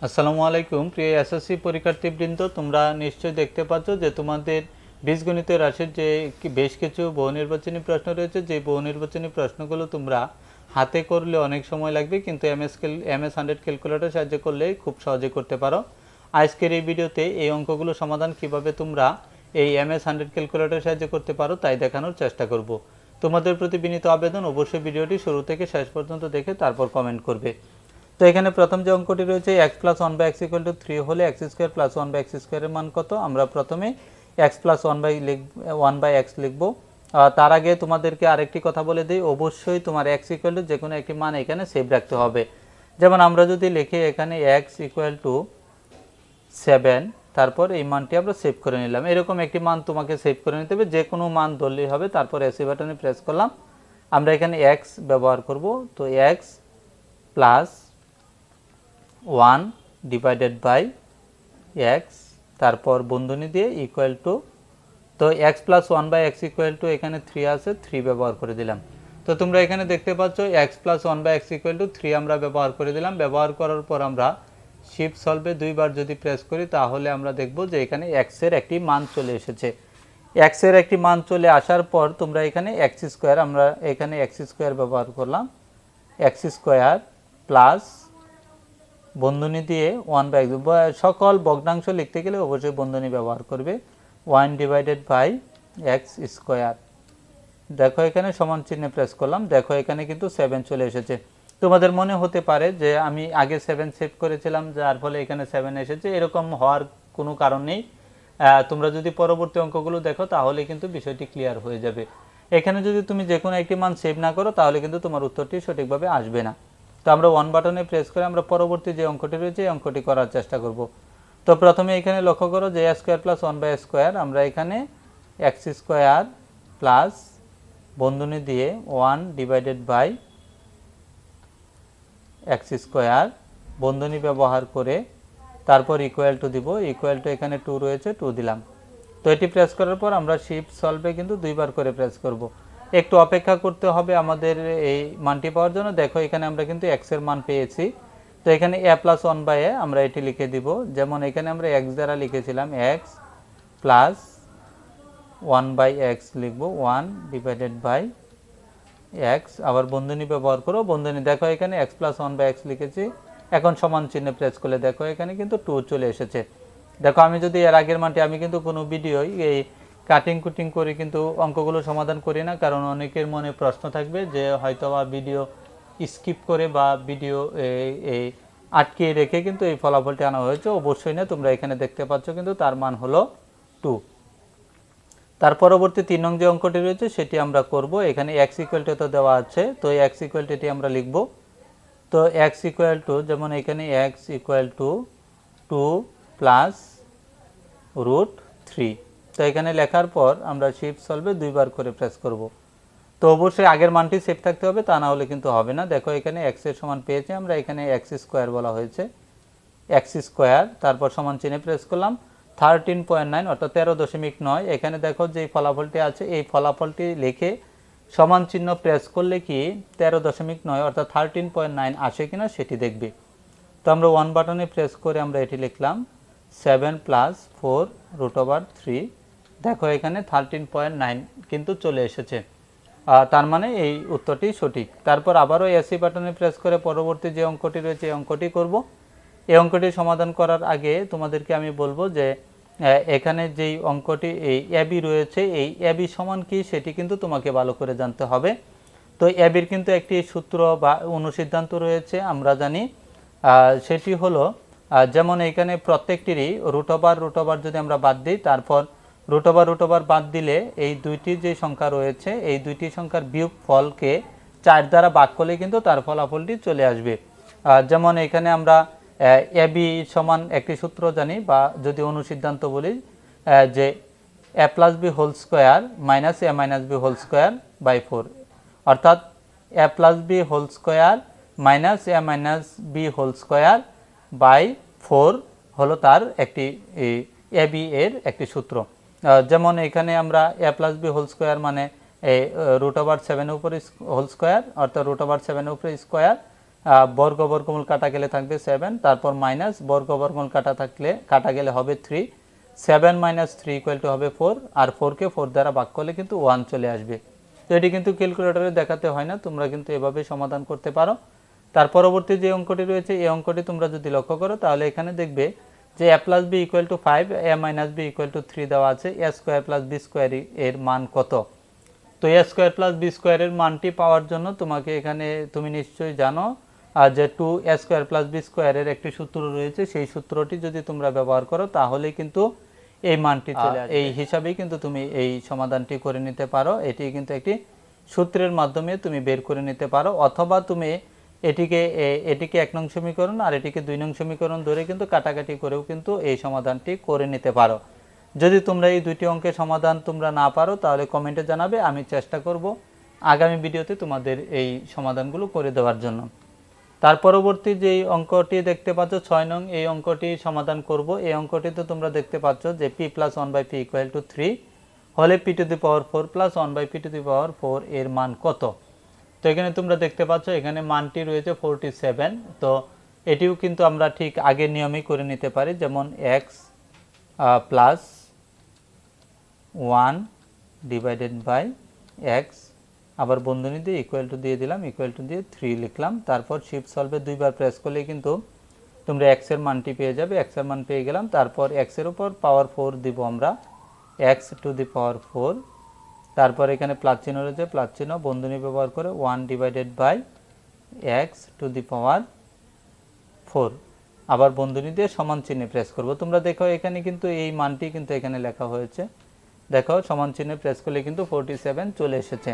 আসসালামু আলাইকুম প্রিয় এসএসসি পরীক্ষার্থীবৃন্দ, তোমরা নিশ্চয়ই দেখতে পাচ্ছ যে তোমাদের বীজগণিত রাশির যে বেশ কিছু বহুনির্বাচনী প্রশ্ন রয়েছে, যে বহুনির্বাচনী প্রশ্নগুলো তোমরা হাতে করলে অনেক সময় লাগবে, কিন্তু এমএস 100 ক্যালকুলেটর সাহায্যে করলে খুব সহজে করতে পারো। আজকের এই ভিডিওতে এই অঙ্কগুলো সমাধান কিভাবে তোমরা এই এমএস 100 ক্যালকুলেটর সাহায্যে করতে পারো তাই দেখানোর চেষ্টা করব। তোমাদের প্রতি বিনীত আবেদন, অবশ্যই ভিডিওটি শুরু থেকে শেষ পর্যন্ত দেখে তারপর কমেন্ট করবে। তো এখানে প্রথম যে অঙ্কটি রয়েছে x + 1/x = 3 হলে x² + 1/x² এর মান কত? আমরা প্রথমে x + 1/x লিখব। তার আগে তোমাদেরকে আরেকটি কথা বলে দিই, অবশ্যই তোমার x = যে কোনো একটি মান এখানে সেভ রাখতে হবে। যেমন আমরা যদি লিখি এখানে x = 7, তারপর এই মানটি আমরা সেভ করে নিলাম। এরকম একটি মান তোমাকে সেভ করে নিতে হবে, যে কোনো মান ধরলেই হবে। তারপর এসি বাটনে প্রেস করলাম। আমরা এখানে x ব্যবহার করব, তো x + 1 / x, তারপর বন্ধনী দিয়ে ইকুয়াল টু, তো x + 1/x = এখানে 3 আছে, 3 ব্যবহার করে দিলাম। তো তোমরা এখানে দেখতে পাচ্ছ x + 1/x = 3 আমরা ব্যবহার করে দিলাম। ব্যবহার করার পর আমরা শিফট সলভে দুইবার যদি প্রেস করি তাহলে আমরা দেখব যে এখানে x এর একটি মান চলে এসেছে। x এর একটি মান চলে আসার পর তোমরা এখানে x², আমরা এখানে x² ব্যবহার করলাম, x² প্লাস বন্ধনী দিয়ে 1/x, সকল ভগ্নাংশ লিখতে গেলে অবশ্যই বন্ধনী ব্যবহার করবে, 1/x²। দেখো এখানে সমান চিহ্নে প্রেস করলাম, দেখো এখানে কিন্তু 7 চলে এসেছে। তোমাদের মনে হতে পারে যে আমি আগে 7 সেভ করেছিলাম যার ফলে এখানে 7 এসেছে, এরকম হওয়ার কোনো কারণ নেই। তোমরা যদি পরবর্তী অঙ্কগুলো দেখো তাহলে কিন্তু বিষয়টি ক্লিয়ার হয়ে যাবে। এখানে যদি তুমি যে কোনো একটি মান সেভ না করো তাহলে কিন্তু তোমার উত্তরটি সঠিকভাবে আসবে না। তো আমরা 1 বাটনে প্রেস করে আমরা পরবর্তী যে অঙ্কটি রয়েছে এই অঙ্কটি করার চেষ্টা করব। তো প্রথমে এখানে লক্ষ্য করো যে a² + 1/2, আমরা এখানে x² প্লাস বন্ধনী দিয়ে 1/x² বন্ধনী ব্যবহার করে তারপর ইকুয়াল টু দিব, ইকুয়াল টু এখানে 2 রয়েছে, 2 দিলাম। তো এটি প্রেস করার পর আমরা শিফট সলভে কিন্তু দুইবার করে প্রেস করব। একটু অপেক্ষা করতে হবে আমাদের এই মানটি পাওয়ার জন্য। দেখো এখানে আমরা কিন্তু x এর মান পেয়েছি, তো এখানে a + 1/a আমরা এটি লিখে দিব। যেমন এখানে আমরা x দ্বারা লিখেছিলাম x + 1/x লিখব, 1/x, আবার বন্ধনী ব্যবহার করো, বন্ধনী দেখো এখানে x + 1/x লিখেছি। এখন সমান চিহ্নে প্রেস করলে দেখো এখানে কিন্তু 2 চলে এসেছে। দেখো আমি যদি এর আগের মানটি, আমি কিন্তু কোনো ভিডিওই এই কাটিং কুটিং করে কিন্তু অঙ্কগুলো সমাধান করি না, কারণ অনেকের মনে প্রশ্ন থাকবে যে হয়তো বা ভিডিও স্কিপ করে বা ভিডিও আটকে রেখে কিন্তু এই ফলাফলটি আনা হয়েছে। অবশ্যই না, তোমরা এখানে দেখতে পাচ্ছ কিন্তু তার মান হলো 2। তার পরবর্তী 3 নং যে অঙ্কটি রয়েছে সেটি আমরা করব। এখানে x = তো দেওয়া আছে, তো এই x = এটি আমরা লিখব। তো x = যেমন এখানে x = 2 + √3। তো এখানে লেখার পর আমরা শিফট সলভে দুইবার করে প্রেস করব। তো অবশ্যই আগের মানটি সেভ থাকতে হবে, তা না হলে কিন্তু হবে না। দেখো এখানে x এর সমান পেয়েছি আমরা, এখানে x² বলা হয়েছে, x², তারপর সমান চিহ্নে প্রেস করলাম, 13.9 অর্থাৎ 13.9। এখানে দেখো যে ফলাফলটি আছে এই ফলাফলটি লিখে সমান চিহ্ন প্রেস করলে কি 13.9 অর্থাৎ 13.9 আসে কিনা সেটি দেখবে। তো আমরা 1 বাটনে প্রেস করে আমরা এটি লিখলাম, 7 + 4 √3। দেখো এখানে 13.9 কিন্তু চলে এসেছে, তার মানে এই উত্তরটি সঠিক। তারপর আবারও এসি বাটনে প্রেস করে পরবর্তী যে অঙ্কটি রয়েছে এই অঙ্কটি করব। এই অঙ্কটি সমাধান করার আগে তোমাদেরকে আমি বলবো যে এখানে যেই অঙ্কটি এই এবি রয়েছে, এই এবি সমান কি সেটি কিন্তু তোমাকে ভালো করে জানতে হবে। তো এবির কিন্তু একটি সূত্র বা অনুসিদ্ধান্ত রয়েছে আমরা জানি, সেটি হলো যেমন এখানে প্রত্যেকটিরই √/√, যদি আমরা বাদ দিই, তারপর √/√, বাদ দিলে এই দুইটি যে সংখ্যা রয়েছে এই দুইটি সংখ্যার বিয়োগফলকে 4 দ্বারা ভাগ করলে কিন্তু তার ফলাফলটি চলে আসবে। যেমন এখানে আমরা এবি সমান একটি সূত্র জানি, বা যদি অনুসিদ্ধান্ত বলি যে a + b² - a - b²/4, অর্থাৎ a + b² - a - b²/4 হলো তার একটি এবি এর একটি সূত্র। যেমন এখানে আমরা a + b² মানে √7 এর উপরে হোল স্কোয়ার, অর্থাৎ √7 এর উপরে স্কোয়ার, বর্গমূল কাটা গেলে থাকবে 7, তারপর মাইনাস বর্গমূল কাটা গেলে হবে 3, 7 - 3 = হবে 4, আর 4কে 4 দ্বারা ভাগ করলে কিন্তু 1 চলে আসবে। তো এটি কিন্তু ক্যালকুলেটরে দেখাতে হয় না, তোমরা কিন্তু এভাবে সমাধান করতে পারো। তার পরবর্তী যে অঙ্কটি রয়েছে এই অঙ্কটি তোমরা যদি লক্ষ্য করো তাহলে এখানে দেখবে যে a + b = 5, a - b = 3 দেওয়া আছে, a² + b² এর মান কত? তো a² + b² এর মানটি পাওয়ার জন্য তোমাকে এখানে তুমি নিশ্চয়ই জানো যে 2a² + b² এর একটি সূত্র রয়েছে, সেই সূত্রটি যদি তোমরা ব্যবহার করো তাহলে কিন্তু এই মানটি চলে আসবে। এই হিসাবেই কিন্তু তুমি এই সমাধানটি করে নিতে পারো। এটি কিন্তু একটি সূত্রের মাধ্যমে তুমি বের করে নিতে পারো, অথবা তুমি এটিকে 1 নং সমীকরণ আর এটিকে 2 নং সমীকরণ ধরে কিন্তু কাটাকাটি করেও কিন্তু এই সমাধানটি করে নিতে পারো। যদি তোমরা এই দুইটি অঙ্কের সমাধান তোমরা না পারো তাহলে কমেন্টে জানাবে, আমি চেষ্টা করব আগামী ভিডিওতে তোমাদের এই সমাধানগুলো করে দেওয়ার জন্য। তার পরবর্তী যেই অঙ্কটি দেখতে পাচ্ছ 6 নং, এই অঙ্কটি সমাধান করব। এই অঙ্কটিতে তোমরা দেখতে পাচ্ছ যে p + 1/p = 3 হলে p⁴ + 1/p⁴ এর মান কত? তো এখানে তোমরা দেখতে পাচ্ছ এখানে মানটি রয়েছে 47। তো এটিও কিন্তু আমরা ঠিক আগের নিয়মেই করে নিতে পারি, যেমন x + 1 / x, আবার বন্ধনী দিয়ে ইকুয়াল টু দিয়ে দিলাম, ইকুয়াল টু দিয়ে 3 লিখলাম। তারপর শিফট সলভে দুইবার প্রেস করলে কিন্তু তোমরা x এর মানটি পেয়ে যাবে। x এর মান পেয়ে গেলাম। তারপর x এর উপর পাওয়ার 4 দিব আমরা, x⁴। তারপর এখানে প্লাস চিহ্ন রয়েছে, প্লাস চিহ্ন বন্ধনী ব্যবহার করে 1 / x⁴। আবার বন্ধনী দিয়ে সমান চিহ্নে প্রেস করব। তোমরা দেখো এখানে কিন্তু এই মানটি কিন্তু এখানে লেখা হয়েছে, দেখো সমান চিহ্নে প্রেস করলে কিন্তু 47 চলে এসেছে।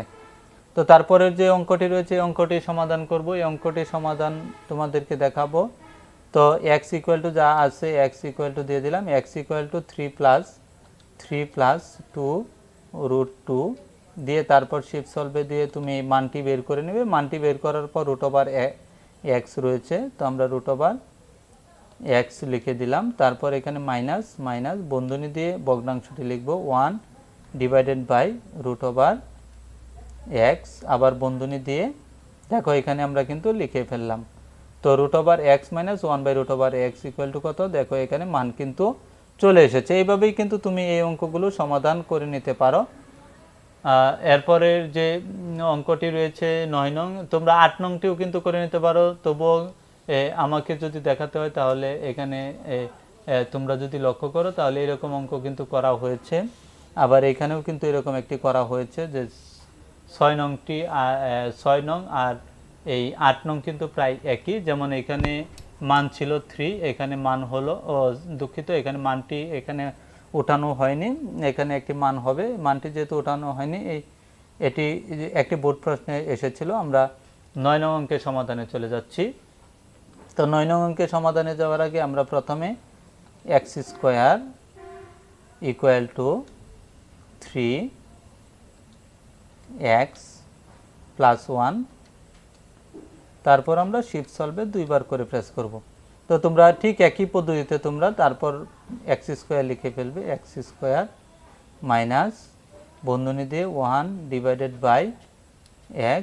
তো তারপরের যে অঙ্কটি রয়েছে এই অঙ্কটি সমাধান করব। এই অঙ্কটি সমাধান তোমাদেরকে দেখাবো। তো x = যা আছে x = দিয়ে দিলাম, x = 3 + 2√2 দিয়ে তারপর শিফট সলভে দিয়ে তুমি মানটি বের করে নেবে। মানটি বের করার পর √x রয়েছে, তো আমরা √x লিখে দিলাম। তারপর এখানে মাইনাস বন্ধনী দিয়ে ভগ্নাংশটি লিখব 1 /√x, আবার বন্ধনী দিয়ে দেখো এখানে আমরা কিন্তু লিখে ফেললাম। তো √x - 1/√x = কত? দেখো এখানে মান কিন্তু চলে এসেছে। এইভাবেই কিন্তু তুমি এই অঙ্কগুলো সমাধান করে নিতে পারো। এরপরের যে অঙ্কটি রয়েছে 9 নং, তোমরা 8 নংটিও কিন্তু করে নিতে পারো। তবুও আমাকে যদি দেখাতে হয় তাহলে এখানে তোমরা যদি লক্ষ্য করো তাহলে এরকম অঙ্ক কিন্তু করা হয়েছে। আবার এখানেও কিন্তু এরকম একটি করা হয়েছে যে 6 নং আর এই 8 নং কিন্তু প্রায় একই। যেমন এখানে মান ছিল 3, এখানে মান হলো দুঃখিত, এখানে মানটি এখানে ওঠানো হয়নি, এখানে একটি মান হবে। মানটি যেহেতু ওঠানো হয়নি, এটি একটি বোর্ড প্রশ্নে এসেছিল। আমরা 9 নং অঙ্কের সমাধানে চলে যাচ্ছি। তো 9 নং অঙ্কের সমাধানে যাওয়ার আগে আমরা প্রথমে x² = 3x + 1, তারপর আমরা শিফট সলভে দুইবার করে প্রেস করব। তো তোমরা ঠিক একই পদ্ধতিতে তোমরা তারপর x² লিখে ফেলবে, x² মাইনাস বন্ধনী দিয়ে 1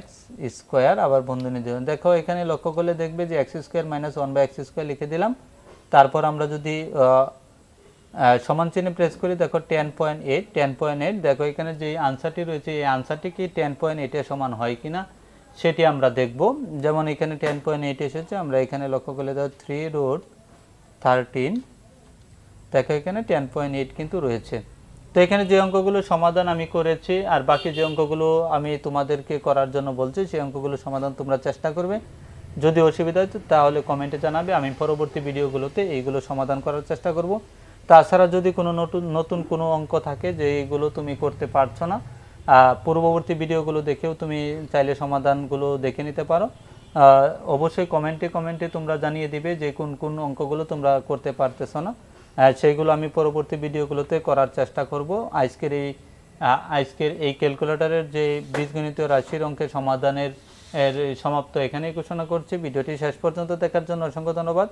/x², আবার বন্ধনী দিয়ে দেখো এখানে লক্ষ্য করলে দেখবে যে x² - 1/x² লিখে দিলাম। তারপর আমরা যদি সমান চিহ্নে প্রেস করি, দেখো 10.8 দেখো এখানে যে আনসারটি রয়েছে এই আনসারটি কি 10.8 এর সমান হয় কিনা সেটি আমরা দেখব। যেমন এখানে 10.8 এসেছে, আমরা এখানে লক্ষ্য করলে দেখো 3√13, দেখো এখানে 10.8 কিন্তু রয়েছে। তো এখানে যে অঙ্কগুলো সমাধান আমি করেছি আর বাকি যে অঙ্কগুলো আমি তোমাদেরকে করার জন্য বলছি সেই অঙ্কগুলো সমাধান তোমরা চেষ্টা করবে। যদি অসুবিধা হয় তাহলে কমেন্টে জানাবে, আমি পরবর্তী ভিডিওগুলোতে এইগুলো সমাধান করার চেষ্টা করব। তাছাড়া যদি কোনো নতুন কোনো অঙ্ক থাকে যে এইগুলো তুমি করতে পারছো না, পূর্ববর্তী ভিডিওগুলো দেখেও তুমি চাইলে সমাধানগুলো দেখে নিতে পারো। অবশ্যই কমেন্টে তোমরা জানিয়ে দিবে যে কোন অঙ্কগুলো তোমরা করতে পারতেছো না, সেইগুলো আমি পরবর্তী ভিডিওগুলোতে করার চেষ্টা করব। আজকের এই ক্যালকুলেটরের যে বীজগণিতীয় রাশির অঙ্কের সমাধানের সমাপ্ত এখানেই ঘোষণা করছি। ভিডিওটি শেষ পর্যন্ত দেখার জন্য অসংখ্য ধন্যবাদ।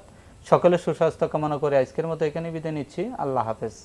সকলের সুস্বাস্থ্য কামনা করে আজকের মতো এখানেই বিদায় নিচ্ছি। আল্লাহ হাফেজ।